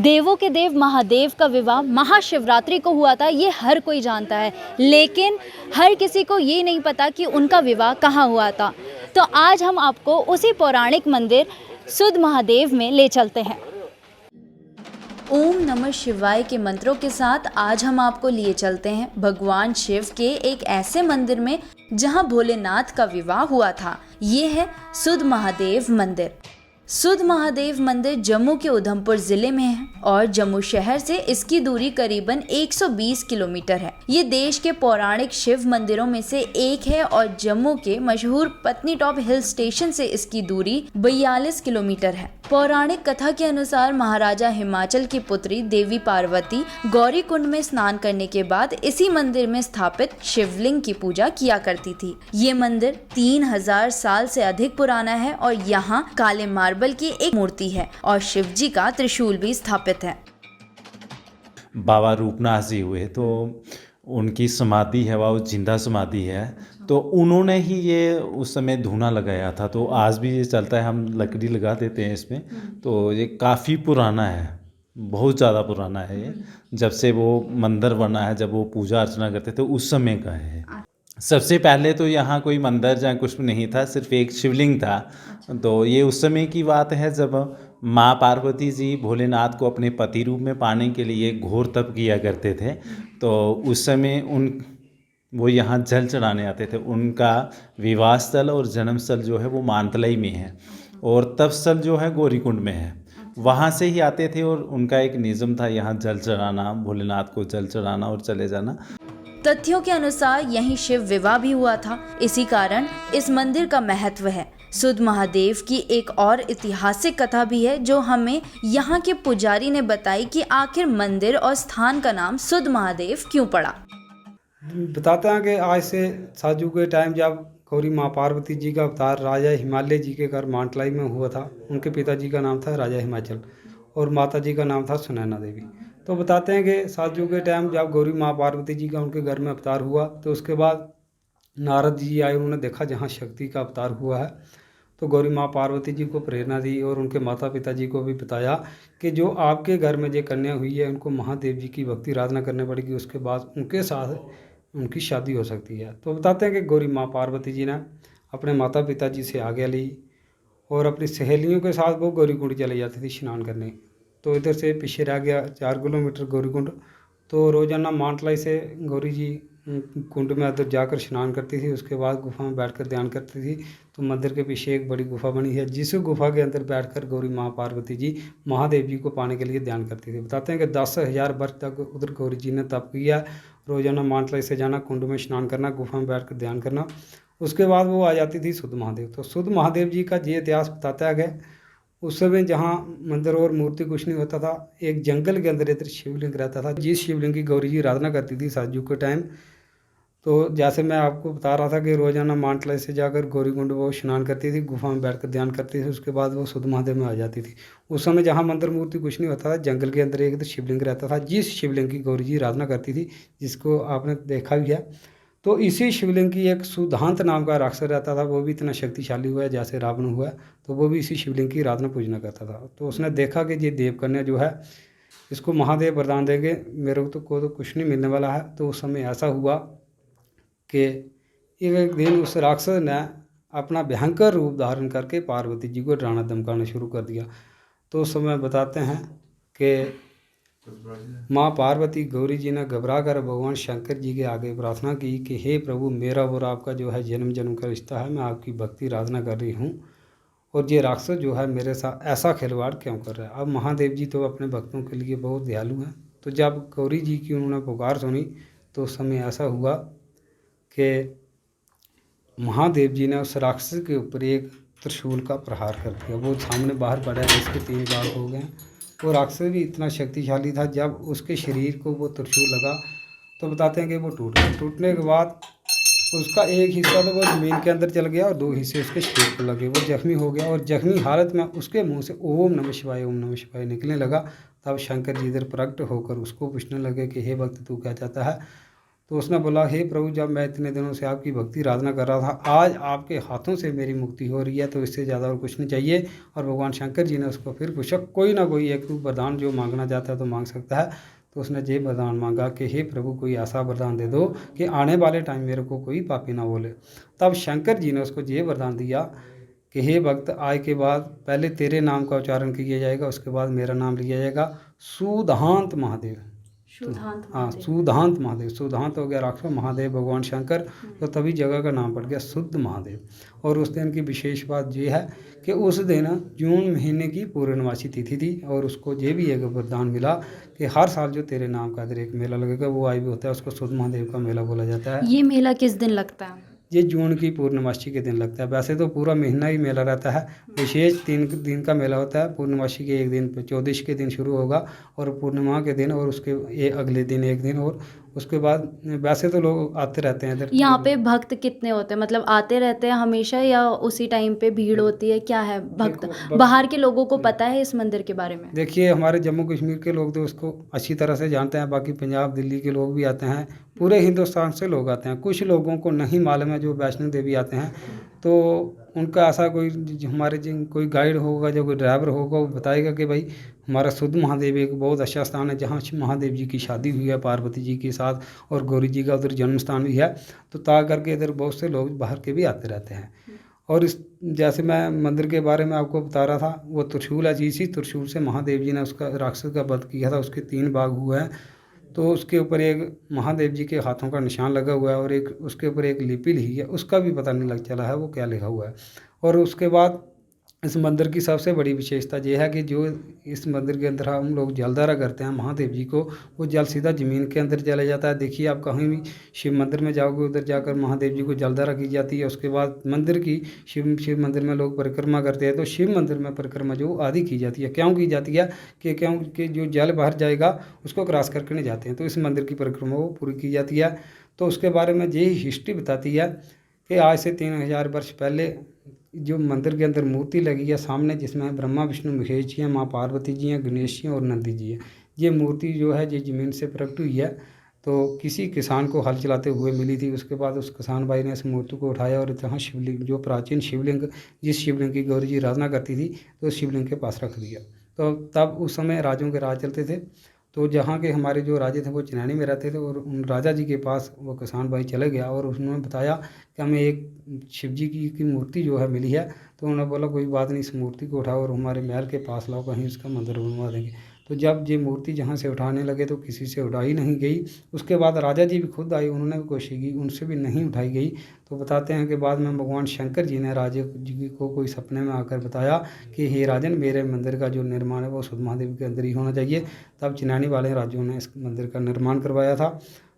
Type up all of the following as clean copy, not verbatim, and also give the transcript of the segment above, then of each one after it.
देवों के देव महादेव का विवाह महाशिवरात्रि को हुआ था, ये हर कोई जानता है, लेकिन हर किसी को ये नहीं पता कि उनका विवाह कहाँ हुआ था। तो आज हम आपको उसी पौराणिक मंदिर सुध महादेव में ले चलते हैं। ओम नमः शिवाय के मंत्रों के साथ आज हम आपको लिए चलते हैं भगवान शिव के एक ऐसे मंदिर में जहां भोलेनाथ का विवाह हुआ था। ये है सुध महादेव मंदिर। सुध महादेव मंदिर जम्मू के उधमपुर जिले में है और जम्मू शहर से इसकी दूरी करीबन 120 किलोमीटर है। ये देश के पौराणिक शिव मंदिरों में से एक है और जम्मू के मशहूर पत्नीटॉप हिल स्टेशन से इसकी दूरी 42 किलोमीटर है। पौराणिक कथा के अनुसार महाराजा हिमाचल की पुत्री देवी पार्वती गौरी कुंड में स्नान करने के बाद इसी मंदिर में स्थापित शिवलिंग की पूजा किया करती थी। ये मंदिर 3000 साल से अधिक पुराना है और यहाँ काले मार्बल की एक मूर्ति है और शिव जी का त्रिशूल भी स्थापित है। बाबा रूपनाथ जी हुए तो उनकी समाधि है, वो जिंदा समाधि है, तो उन्होंने ही ये उस समय धूना लगाया था। तो आज भी ये चलता है, हम लकड़ी लगा देते हैं इसमें। तो ये काफ़ी पुराना है, बहुत ज़्यादा पुराना है ये। जब से वो मंदिर बना है, जब वो पूजा अर्चना करते थे उस समय का है। सबसे पहले तो यहाँ कोई मंदिर या कुछ नहीं था, सिर्फ एक शिवलिंग था। तो ये उस समय की बात है जब माँ पार्वती जी भोलेनाथ को अपने पति रूप में पाने के लिए घोर तप किया करते थे। तो उस समय वो यहाँ जल चढ़ाने आते थे। उनका विवाह स्थल और जन्म स्थल जो है वो मानतलाई में है और तप स्थल जो है गौरीकुंड में है। वहाँ से ही आते थे और उनका एक नियम था यहाँ जल चढ़ाना, भोलेनाथ को जल चढ़ाना और चले जाना। तथ्यों के अनुसार यहीं शिव विवाह भी हुआ था, इसी कारण इस मंदिर का महत्व है। सुध महादेव की एक और ऐतिहासिक कथा भी है जो हमें यहाँ के पुजारी ने बताई कि आखिर मंदिर और स्थान का नाम सुध महादेव क्यों पड़ा। बताते हैं कि आज से साजू के टाइम जब गौरी माँ पार्वती जी का अवतार राजा हिमालय जी के घर मानतलाई में हुआ था। उनके पिताजी का नाम था राजा हिमाचल और माता जी का नाम था सुनैना देवी। तो बताते हैं कि साजू के टाइम जब गौरी माँ पार्वती जी का उनके घर में अवतार हुआ तो उसके बाद नारद जी आए, उन्होंने देखा जहाँ शक्ति का अवतार हुआ है। तो गौरी माँ पार्वती जी को प्रेरणा दी और उनके माता पिता जी को भी बताया कि जो आपके घर में जो कन्या हुई है उनको महादेव जी की भक्ति आराधना करनी पड़ेगी, उसके बाद उनके साथ उनकी शादी हो सकती है। तो बताते हैं कि गौरी माँ पार्वती जी ने अपने माता पिता जी से आज्ञा ली और अपनी सहेलियों के साथ वो गौरीकुंड चली जाती थी स्नान करने। तो इधर से पीछे रह गया 4 किलोमीटर गौरीकुंड। तो रोज़ाना मानतलाई से गौरी जी कुंड में अंदर जाकर स्नान करती थी, उसके बाद गुफा में बैठकर ध्यान करती थी। तो मंदिर के पीछे एक बड़ी गुफा बनी है, जिस गुफा के अंदर बैठकर गौरी माँ पार्वती जी महादेव जी को पाने के लिए ध्यान करती थी। बताते हैं कि 10,000 वर्ष तक उधर गौरी जी ने तप किया। रोज़ाना मानतलाई से जाना, कुंड में स्नान करना, गुफा में बैठकर ध्यान करना, उसके बाद वो आ जाती थी सुध महादेव। तो सुध महादेव जी का ये इतिहास बताता है कि उस समय जहाँ मंदिर और मूर्ति कुछ नहीं होता था, एक जंगल के अंदर इधर शिवलिंग रहता था, जिस शिवलिंग की गौरी जी आराधना करती थी साजू के टाइम। तो जैसे मैं आपको बता रहा था कि रोज़ाना मानतलाई से जाकर गौरीकुंड वो स्नान करती थी, गुफा में बैठकर ध्यान करती थी, उसके बाद वो सुध महादेव में आ जाती थी। उस समय जहाँ मंदिर मूर्ति कुछ नहीं होता था, जंगल के अंदर एक शिवलिंग रहता था, जिस शिवलिंग की गौरी जी आराधना करती थी, जिसको आपने देखा भी है। तो इसी शिवलिंग की एक सुधांत नाम का राक्षस रहता था, वो भी इतना शक्तिशाली हुआ है जैसे रावण हुआ, तो वो भी इसी शिवलिंग की आराधना पूजना करता था। तो उसने देखा कि ये देवकन्या जो है इसको महादेव वरदान देंगे, मेरे को तो कुछ नहीं मिलने वाला है। तो उस समय ऐसा हुआ कि एक दिन उस राक्षस ने अपना भयंकर रूप धारण करके पार्वती जी को डराना धमकाना शुरू कर दिया। तो उस समय बताते हैं कि माँ पार्वती गौरी जी ने घबरा कर भगवान शंकर जी के आगे प्रार्थना की कि हे प्रभु, मेरा और आपका जो है जन्म जन्म का रिश्ता है, मैं आपकी भक्ति आराधना कर रही हूँ और ये राक्षस जो है मेरे साथ ऐसा खिलवाड़ क्यों कर रहा है। अब महादेव जी तो अपने भक्तों के लिए बहुत दयालु हैं। तो जब गौरी जी की उन्होंने पुकार सुनी तो उस समय ऐसा हुआ कि महादेव जी ने उस राक्षस के ऊपर एक त्रिशूल का प्रहार कर दिया। वो सामने बाहर पड़ा है, इसके 3 बार हो गए। वो राक्षस भी इतना शक्तिशाली था, जब उसके शरीर को वो त्रिशूल लगा तो बताते हैं कि वो टूट गया। टूटने के बाद उसका एक हिस्सा तो वो ज़मीन के अंदर चल गया और 2 हिस्से उसके शरीर को लगे। वो जख्मी हो गया और जख्मी हालत में उसके मुंह से ओम नमः शिवाय निकलने लगा। तब शंकर जी इधर प्रकट होकर उसको पूछने लगे कि हे भक्त, तू क्या चाहता है। तो उसने बोला, हे प्रभु, जब मैं इतने दिनों से आपकी भक्ति आराधना कर रहा था, आज आपके हाथों से मेरी मुक्ति हो रही है, तो इससे ज़्यादा और कुछ नहीं चाहिए। और भगवान शंकर जी ने उसको फिर पूछा, कोई ना कोई एक वरदान जो मांगना चाहता है तो मांग सकता है। तो उसने ये वरदान मांगा कि हे प्रभु, कोई ऐसा वरदान दे दो कि आने वाले टाइम मेरे को कोई पापी ना बोले। तब शंकर जी ने उसको ये वरदान दिया कि हे भक्त, आज के बाद पहले तेरे नाम का उच्चारण किया जाएगा, उसके बाद मेरा नाम लिया जाएगा, सुधांत महादेव। हाँ, सुधांत महादेव। सुधांत हो गया राक्षस, महादेव भगवान शंकर, तो तभी जगह का नाम पड़ गया शुद्ध महादेव। और उस दिन की विशेष बात ये है कि उस दिन जून महीने की पूर्णमासी तिथि थी, और उसको ये भी एक वरदान मिला कि हर साल जो तेरे नाम का इधर एक मेला लगेगा, वो आज भी होता है, उसको शुद्ध महादेव का मेला बोला जाता है। ये मेला किस दिन लगता है? ये जून की पूर्णमासी के दिन लगता है। वैसे तो पूरा महीना ही मेला रहता है, विशेष 3 दिन का मेला होता है। पूर्णमासी के एक दिन, 14 के दिन शुरू होगा, और पूर्णिमा के दिन, और उसके अगले दिन एक दिन, और उसके बाद वैसे तो लोग आते रहते हैं इधर। यहाँ पे भक्त कितने होते हैं, मतलब आते रहते हैं हमेशा, या उसी टाइम पे भीड़ होती है, क्या है? भक्त बाहर के लोगों को पता है इस मंदिर के बारे में? देखिए, हमारे जम्मू कश्मीर के लोग तो उसको अच्छी तरह से जानते हैं, बाकी पंजाब दिल्ली के लोग भी आते हैं, पूरे हिंदुस्तान से लोग आते हैं। कुछ लोगों को नहीं मालूम है, जो वैष्णो देवी आते हैं, तो उनका ऐसा कोई हमारे कोई गाइड होगा, जो कोई ड्राइवर होगा, वो बताएगा कि भाई हमारा शुद्ध महादेव एक बहुत अच्छा स्थान है, जहाँ महादेव जी की शादी हुई है पार्वती जी के साथ, और गौरी जी का उधर जन्म स्थान भी है। तो ता करके इधर बहुत से लोग बाहर के भी आते रहते हैं। और इस जैसे मैं मंदिर के बारे में आपको बता रहा था, वो त्रिशूल है, इसी त्रिशूल से महादेव जी ने उसका राक्षस का वध किया था। उसके 3 भाग हुए हैं, तो उसके ऊपर एक महादेव जी के हाथों का निशान लगा हुआ है, और एक उसके ऊपर एक लिपि लिखी है, उसका भी पता नहीं लग चला है वो क्या लिखा हुआ है। और उसके बाद इस मंदिर की सबसे बड़ी विशेषता ये है कि जो इस मंदिर के अंदर हम लोग जलधारा करते हैं महादेव जी को, वो जल सीधा ज़मीन के अंदर चला जाता है। देखिए, आप कहीं भी शिव मंदिर में जाओगे, उधर जाकर महादेव जी को जलधारा की जाती है। उसके बाद मंदिर की शिव मंदिर में लोग परिक्रमा करते हैं, तो शिव मंदिर में परिक्रमा जो आदि की जाती है, क्यों की जाती है कि क्योंकि जो जल बाहर जाएगा उसको क्रॉस करके नहीं जाते हैं, तो इस मंदिर की परिक्रमा वो पूरी की जाती है। तो उसके बारे में यही हिस्ट्री बताती है कि आज से 3000 वर्ष पहले जो मंदिर के अंदर मूर्ति लगी है सामने, जिसमें ब्रह्मा विष्णु महेश जी हैं, माँ पार्वती जी हैं, गणेश जी हैं और नंदी जी हैं। ये मूर्ति जो है ये ज़मीन से प्रकट हुई है, तो किसी किसान को हल चलाते हुए मिली थी। उसके बाद उस किसान भाई ने इस मूर्ति को उठाया, और जहाँ शिवलिंग, जो प्राचीन शिवलिंग, जिस शिवलिंग की गौरी जी आराधना करती थी, तो उस शिवलिंग के पास रख दिया। तो तब उस समय राजों के राज चलते थे, तो जहाँ के हमारे जो राजे थे वो चिन्यानी में रहते थे, और उन राजा जी के पास वो किसान भाई चले गया, और उन्होंने बताया कि हमें एक शिव जी की मूर्ति जो है मिली है। तो उन्होंने बोला, कोई बात नहीं, इस मूर्ति को उठाओ और हमारे महल के पास लाओ, कहीं इसका मंदिर बनवा देंगे। तो जब ये मूर्ति जहाँ से उठाने लगे तो किसी से उठाई नहीं गई। उसके बाद राजा जी भी खुद आए, उन्होंने भी कोशिश की, उनसे भी नहीं उठाई गई। तो बताते हैं कि बाद में भगवान शंकर जी ने राजा जी को कोई सपने में आकर बताया कि हे राजन, मेरे मंदिर का जो निर्माण है वो शुद्ध महादेव के अंदर ही होना चाहिए। तब चिन्यानी वाले राजों ने इस मंदिर का निर्माण करवाया था।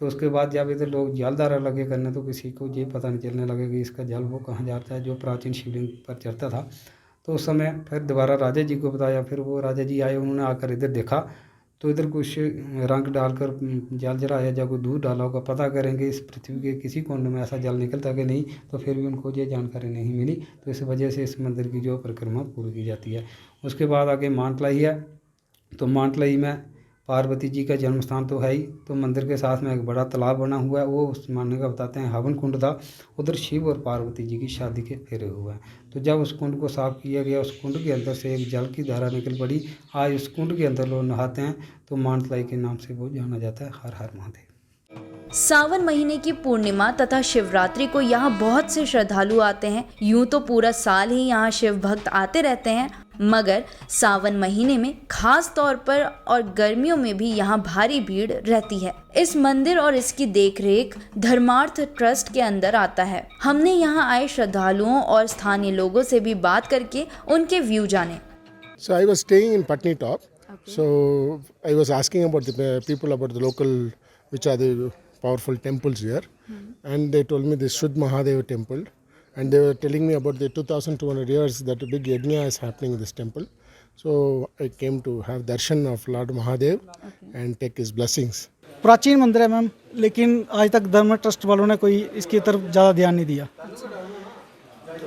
तो उसके बाद जब इधर लोग जलधारा लगे करने, तो किसी को ये पता नहीं चलने लगे कि इसका जल वो कहाँ जाता है, जो प्राचीन शिवलिंग पर चढ़ता था। तो उस समय फिर दोबारा राजा जी को बताया, फिर वो राजा जी आए, उन्होंने आकर इधर देखा, तो इधर कुछ रंग डालकर जल जलाया, या कोई दूध डाला होगा, पता करेंगे इस पृथ्वी के किसी कोने में ऐसा जल निकलता कि नहीं, तो फिर भी उनको ये जानकारी नहीं मिली। तो इस वजह से इस मंदिर की जो परिक्रमा पूरी की जाती है। उसके बाद आगे मानतलाई है, तो मानतलाई में पार्वती जी का जन्म स्थान तो है ही, तो मंदिर के साथ में एक बड़ा तालाब बना हुआ है, वो उस मानने का बताते हैं हवन कुंड था। उधर शिव और पार्वती जी की शादी के फेरे हुए हैं। तो जब उस कुंड को साफ किया गया, उस कुंड के अंदर से एक जल की धारा निकल पड़ी। आज उस कुंड के अंदर लोग नहाते हैं, तो मानतलाई के नाम से वो जाना जाता है। हर हर महादेव। सावन महीने की पूर्णिमा तथा शिवरात्रि को यहाँ बहुत से श्रद्धालु आते हैं। यूं तो पूरा साल ही यहाँ शिव भक्त आते रहते हैं, मगर सावन महीने में खास तौर पर और गर्मियों में भी यहाँ भारी भीड़ रहती है। इस मंदिर और इसकी देखरेख धर्मार्थ ट्रस्ट के अंदर आता है। हमने यहाँ आए श्रद्धालुओं और स्थानीय लोगों से भी बात करके उनके व्यू जाने। So I was staying in Patni Top. Okay. So I was asking about the people about the local, which are the powerful temples here, and they told me the Shuddh Mahadev temple, and they were telling me about the 2200 years that a big yajna is happening in this temple. So I came to have darshan of Lord Mahadev and take his blessings. प्राचीन मंदिर है ma'am, लेकिन आज तक धर्म trust वालों ने कोई इसकी तरफ ज़्यादा ध्यान नहीं दिया।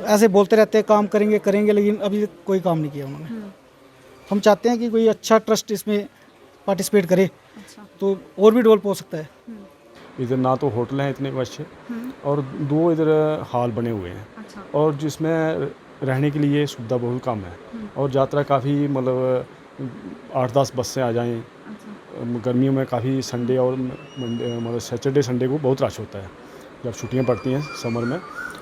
ऐसे बोलते रहते हैं काम करेंगे करेंगे, लेकिन अभी कोई काम नहीं किया उन्होंने। हम चाहते हैं कि कोई अच्छा ट्रस्ट इसमें पार्टिसिपेट करे, तो और भी डेवलप हो सकता है। इधर ना तो होटल हैं इतने अच्छे, और 2 इधर हॉल बने हुए हैं, और जिसमें रहने के लिए सुविधा बहुत कम है, और यात्रा काफ़ी मतलब 8-10 बस से आ जाएं। गर्मियों में काफ़ी संडे और मतलब सैटरडे संडे को बहुत रश होता है, जब छुट्टियां पड़ती हैं समर में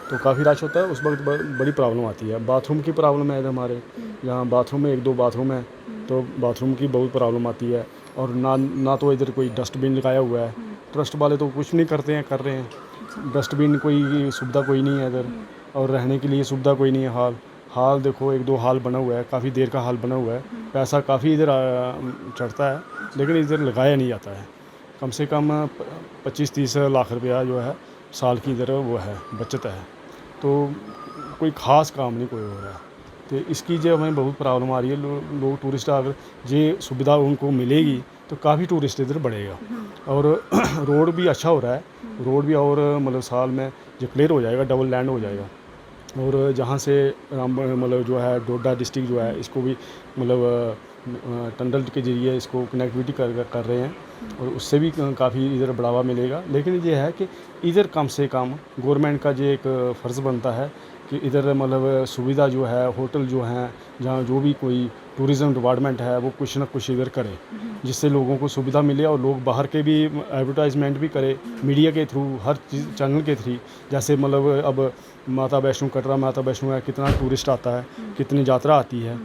तो काफ़ी रश होता है, उस वक्त बड़ी प्रॉब्लम आती है। बाथरूम की प्रॉब्लम है इधर हमारे यहाँ, बाथरूम में 1-2 बाथरूम है, तो बाथरूम की बहुत प्रॉब्लम आती है, और ना तो इधर कोई डस्टबिन लगाया हुआ है, ट्रस्ट वाले तो कुछ नहीं करते हैं, कर रहे हैं डस्टबिन कोई सुविधा कोई नहीं है इधर, और रहने के लिए सुविधा कोई नहीं है। हाल देखो 1-2 हाल बना हुआ है, काफ़ी देर का हाल बना हुआ है, पैसा काफ़ी इधर चढ़ता है, लेकिन इधर लगाया नहीं जाता है। कम से कम 25-30 लाख रुपया जो है साल की इधर वो है बचत है, तो कोई ख़ास काम नहीं कोई हो रहा है। तो इसकी जो हमें बहुत प्रॉब्लम आ रही है, लोग टूरिस्ट अगर ये सुविधा उनको मिलेगी तो काफ़ी टूरिस्ट इधर बढ़ेगा, और रोड भी अच्छा हो रहा है, रोड भी और मतलब साल में जो क्लियर हो जाएगा, डबल लैंड हो जाएगा, और जहाँ से मतलब जो है डोडा डिस्ट्रिक्ट जो है इसको भी मतलब टनल के ज़रिए इसको कनेक्टिविटी कर रहे हैं, और उससे भी काफ़ी इधर बढ़ावा मिलेगा। लेकिन ये है कि इधर कम से कम गवर्नमेंट का जो एक फ़र्ज़ बनता है कि इधर मतलब सुविधा जो है, होटल जो हैं, जहाँ जो भी कोई टूरिज़्म डिपार्टमेंट है वो कुछ ना कुछ इधर करे, जिससे लोगों को सुविधा मिले, और लोग बाहर के भी एडवर्टाइजमेंट भी करे मीडिया के थ्रू, हर चीज़ चैनल के थ्रू। जैसे मतलब अब माता वैष्णो कटरा माता वैष्णो है, कितना टूरिस्ट आता है, कितनी यात्रा आती है,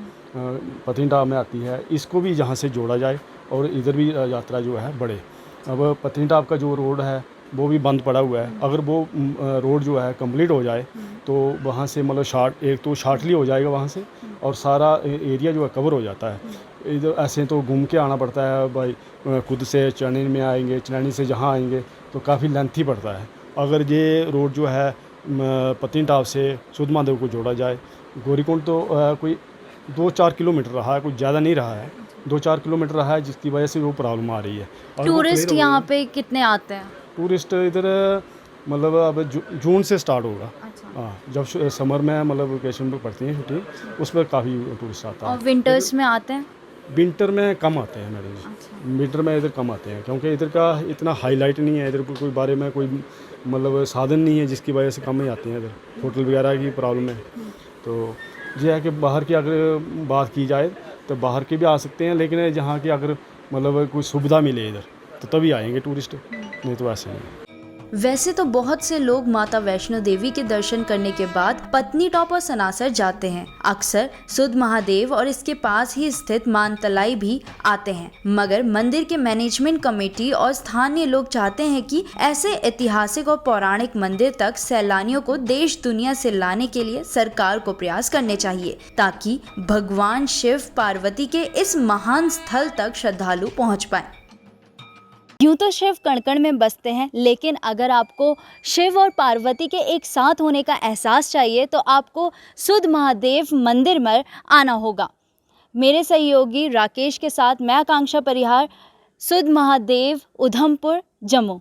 पत्नीटॉप में आती है, इसको भी यहाँ से जोड़ा जाए और इधर भी यात्रा जो है बढ़े। अब पत्नीटॉप का जो रोड है वो भी बंद पड़ा हुआ है, अगर वो रोड जो है कंप्लीट हो जाए तो वहाँ से मतलब एक तो शार्टली हो जाएगा वहाँ से, और सारा एरिया जो है कवर हो जाता है। इधर ऐसे तो घूम के आना पड़ता है भाई, खुद से चनैनी में आएंगे, चनैनी से जहाँ आएंगे तो काफ़ी लेंथी पड़ता है। अगर ये रोड जो है पत्नीटॉप से सुध महादेव को जोड़ा जाए, गौरीकुंड तो कोई 2-4 किलोमीटर रहा है, कुछ ज़्यादा नहीं रहा है, 2-4 किलोमीटर रहा है, जिसकी वजह से वो प्रॉब्लम आ रही है। और वो टूरिस्ट clear हो यहाँ गई। पे कितने आते हैं? टूरिस्ट इधर मतलब अब जून से स्टार्ट होगा। हाँ, जब समर में मतलब वेकेशन पे पड़ती है छुट्टी, उस पर काफ़ी टूरिस्ट आता और है। विंटर्स में आते हैं? विंटर में कम आते हैं मैडम, विंटर में इधर कम आते हैं, क्योंकि इधर का इतना हाईलाइट नहीं है, इधर कोई बारे में कोई मतलब साधन नहीं है, जिसकी वजह से कम ही आते हैं इधर, होटल वगैरह की प्रॉब्लम है। तो ये है कि बाहर की अगर बात की जाए तो बाहर के भी आ सकते हैं, लेकिन जहाँ की अगर मतलब कोई सुविधा मिले इधर तो तभी आएंगे टूरिस्ट, नहीं तो ऐसे नहीं। वैसे तो बहुत से लोग माता वैष्णो देवी के दर्शन करने के बाद पत्नीटॉप और सनासर जाते हैं। अक्सर सुध महादेव और इसके पास ही स्थित मानतलाई भी आते हैं, मगर मंदिर के मैनेजमेंट कमेटी और स्थानीय लोग चाहते हैं कि ऐसे ऐतिहासिक और पौराणिक मंदिर तक सैलानियों को देश दुनिया से लाने के लिए सरकार को प्रयास करने चाहिए, ताकि भगवान शिव पार्वती के इस महान स्थल तक श्रद्धालु पहुँच पाए। यूं तो शिव कण कण में बसते हैं, लेकिन अगर आपको शिव और पार्वती के एक साथ होने का एहसास चाहिए तो आपको सुध महादेव मंदिर में आना होगा। मेरे सहयोगी राकेश के साथ मैं आकांक्षा परिहार, सुध महादेव, उधमपुर, जम्मू।